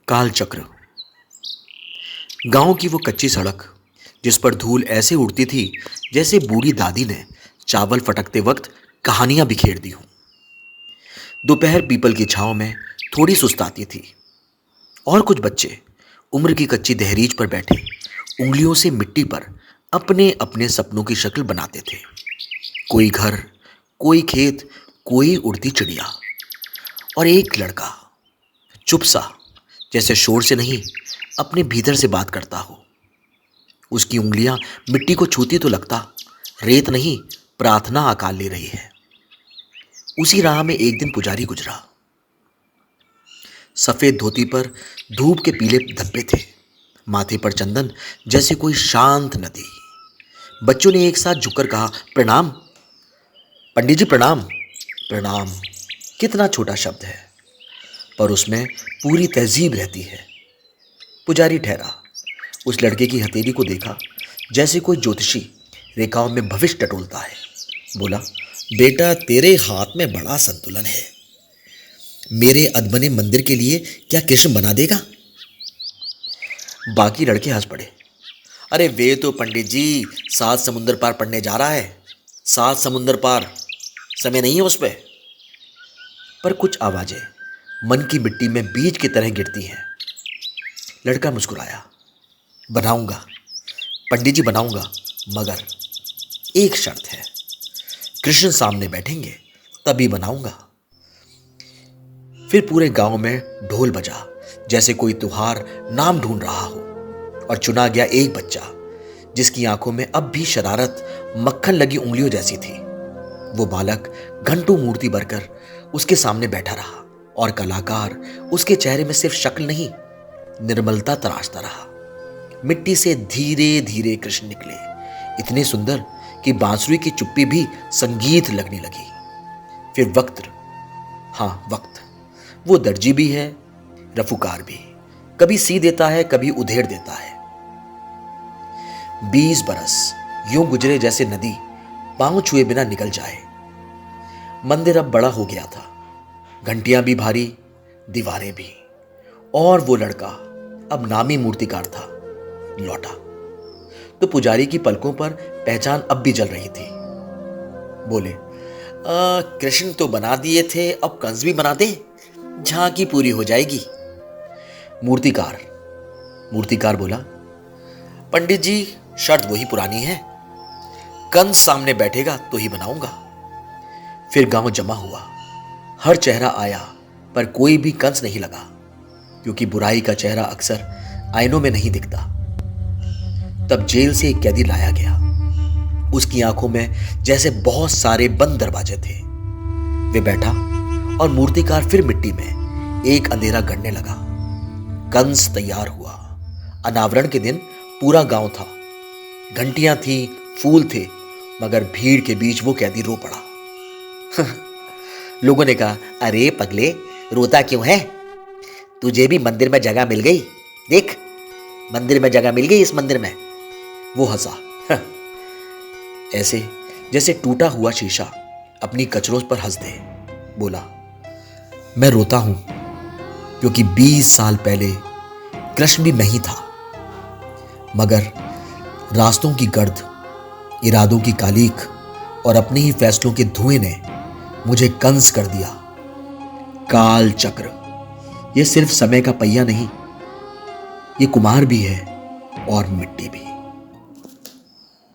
कालचक्र। गांव की वो कच्ची सड़क जिस पर धूल ऐसे उड़ती थी जैसे बूढ़ी दादी ने चावल फटकते वक्त कहानियां बिखेर दी हों। दोपहर पीपल की छांव में थोड़ी सुस्ताती थी और कुछ बच्चे उम्र की कच्ची दहलीज पर बैठे उंगलियों से मिट्टी पर अपने अपने सपनों की शक्ल बनाते थे। कोई घर, कोई खेत, कोई उड़ती चिड़िया और एक लड़का चुप सा, जैसे शोर से नहीं अपने भीतर से बात करता हो। उसकी उंगलियां मिट्टी को छूती तो लगता रेत नहीं प्रार्थना आकार ले रही है। उसी राह में एक दिन पुजारी गुजरा। सफेद धोती पर धूप के पीले धब्बे थे, माथे पर चंदन जैसे कोई शांत नदी। बच्चों ने एक साथ झुककर कहा, प्रणाम पंडित जी, प्रणाम। प्रणाम कितना छोटा शब्द है, पर उसमें पूरी तहजीब रहती है। पुजारी ठहरा, उस लड़के की हथेली को देखा जैसे कोई ज्योतिषी रेखाओं में भविष्य टटोलता है। बोला, बेटा तेरे हाथ में बड़ा संतुलन है। मेरे अधबने मंदिर के लिए क्या कृष्ण बना देगा? बाकी लड़के हंस पड़े। अरे वे तो पंडित जी 7 समुंदर पार पढ़ने जा रहा है। 7 समुंदर पार, समय नहीं है उस पर कुछ आवाजें मन की मिट्टी में बीज की तरह गिरती हैं। लड़का मुस्कुराया, बनाऊंगा पंडित जी, बनाऊंगा, मगर एक शर्त है, कृष्ण सामने बैठेंगे तभी बनाऊंगा। फिर पूरे गांव में ढोल बजा जैसे कोई त्योहार नाम ढूंढ रहा हो, और चुना गया एक बच्चा जिसकी आंखों में अब भी शरारत मक्खन लगी उंगलियों जैसी थी। वो बालक घंटों मूर्ति भरकर उसके सामने बैठा रहा और कलाकार उसके चेहरे में सिर्फ शक्ल नहीं, निर्मलता तराशता रहा। मिट्टी से धीरे धीरे कृष्ण निकले, इतने सुंदर कि बांसुरी की चुप्पी भी संगीत लगने लगी। फिर वक्त, हाँ वक्त, वो दर्जी भी है, रफुकार भी, कभी सी देता है, कभी उधेड़ देता है। 20 बरस यूं गुजरे जैसे नदी पांव छुए बिना निकल जाए। मंदिर अब बड़ा हो गया था, घंटियां भी भारी, दीवारें भी, और वो लड़का अब नामी मूर्तिकार था, लौटा। तो पुजारी की पलकों पर पहचान अब भी जल रही थी। बोले, कृष्ण तो बना दिए थे, अब कंस भी बना दे, झांकी पूरी हो जाएगी। मूर्तिकार बोला, पंडित जी शर्त वही पुरानी है, कंस सामने बैठेगा तो ही बनाऊंगा। फिर गांव जमा हुआ, हर चेहरा आया, पर कोई भी कंस नहीं लगा, क्योंकि बुराई का चेहरा अक्सर आईनों में नहीं दिखता। तब जेल से एक कैदी लाया गया। उसकी आंखों में जैसे बहुत सारे बंद दरवाजे थे। वे बैठा और मूर्तिकार फिर मिट्टी में एक अंधेरा गढ़ने लगा। कंस तैयार हुआ। अनावरण के दिन पूरा गांव था, घंटियां थी, फूल थे, मगर भीड़ के बीच वो कैदी रो पड़ा। लोगों ने कहा, अरे पगले, रोता क्यों है? तुझे भी मंदिर में जगह मिल गई, देख मंदिर में जगह मिल गई, इस मंदिर में। वो हंसा, ऐसे जैसे टूटा हुआ शीशा अपनी कचरों पर हंस दे। बोला, मैं रोता हूं क्योंकि 20 साल पहले कृष्ण भी मैं ही था, मगर रास्तों की गर्द, इरादों की कालीख और अपने ही फैसलों के धुएं ने मुझे कंस कर दिया। काल चक्र ये सिर्फ समय का पहिया नहीं, ये कुम्हार भी है और मिट्टी भी।